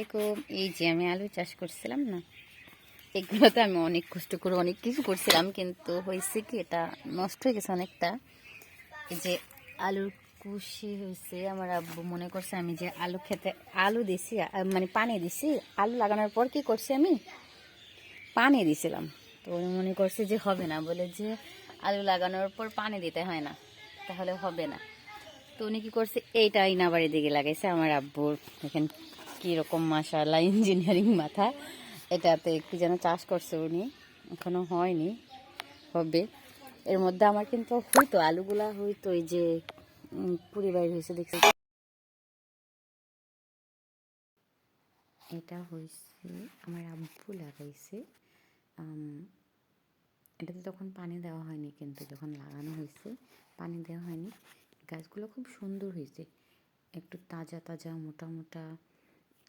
আলাইকুম। এই যে আমি আলু চাষ করছিলাম না, এগুলোতে আমি অনেক কষ্ট করে অনেক কিছু করছিলাম, কিন্তু হয়েছে কি এটা নষ্ট হয়ে গেছে অনেকটা। এই যে আলুর কুশি হয়েছে, আমার আব্বু মনে করছে আমি যে আলু খেতে আলু দিছি, মানে পানি দিছি। আলু লাগানোর পর কি করছি, আমি পানি দিছিলাম। তো উনি মনে করছে যে হবে না, বলে যে আলু লাগানোর পর পানি দিতে হয় না, তাহলে হবে না। তো উনি কি করছে, এইটা আইনা বাড়ির দিকে লাগাইছে আমার আব্বুর। দেখেন কীরকম মাশাআল্লাহ ইঞ্জিনিয়ারিং মাথা। এটাতে কি যেন চাষ করছে উনি, এখনো হয়নি, হবে। এর মধ্যে আমার কিন্তু হইতো আলুগুলা হইতো, এই যে পুরি বাইর হয়েছে দেখছি। এটা হয়েছে আমার আব্বু লাগাইছে। এটাতে তখন পানি দেওয়া হয়নি, কিন্তু যখন লাগানো হয়েছে পানি দেওয়া হয়নি। গাছগুলো খুব সুন্দর হয়েছে, একটু তাজা তাজা মোটা মোটা।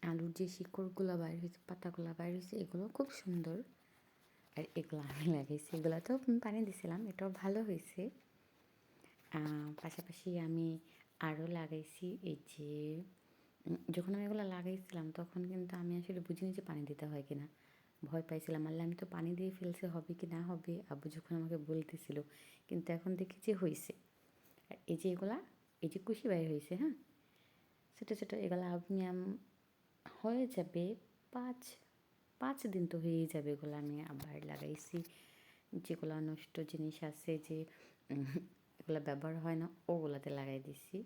আলুর যে শিকড়গুলো বাইর হয়েছে, পাতাগুলো বাইর হয়েছে, এগুলো খুব সুন্দর। আর এগুলো আমি লাগাইছি, এগুলোতেও পানি দিছিলাম, এটাও ভালো হয়েছে। পাশাপাশি আমি আরও লাগাইছি। এই যে যখন আমি এগুলো লাগাইছিলাম তখন কিন্তু আমি আসলে বুঝিনি যে পানি দিতে হয় কিনা, ভয় পাইছিলাম। আল্লাহ, আমি তো পানি দিয়ে ফেলছে, হবে কি না হবে। আব্বু যখন আমাকে বলতেছিল, কিন্তু এখন দেখি যে হয়েছে। আর এই যে এগুলা, এই যে কুশি বাইর হয়েছে, হ্যাঁ, ছোটো ছোটো, এগুলো আমি হয়ে যাবে 5 দিন তো হয়েই যাবে। এগুলো আমি আবার লাগাইছি। যেগুলো নষ্ট জিনিস আছে, যে এগুলো ব্যবহার হয় না, ওগুলাতে লাগাই দিছি।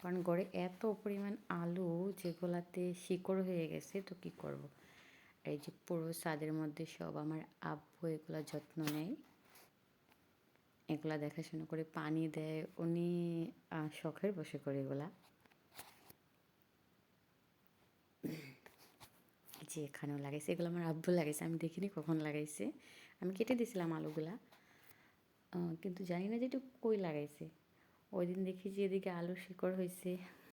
কারণ গড়ে এত পরিমাণ আলু, যেগুলাতে শিকড় হয়ে গেছে, তো কী করব। এই যে পুরো ছাদের মধ্যে সব আমার আব্বু এগুলা যত্ন নেয়, এগুলা দেখাশোনা করে পানি দেয় উনি, শখের বসে করে এগুলা। যে এখানেও লাগাইছে, এগুলো আমার আব্বু লাগাইছে, আমি দেখিনি কখন লাগাইছে। আমি কেটে দিয়েছিলাম আলুগুলা, কিন্তু জানি না যে একটু কই লাগাইছে। ওই দিন দেখি যে এদিকে আলুর শিকড় হয়েছে,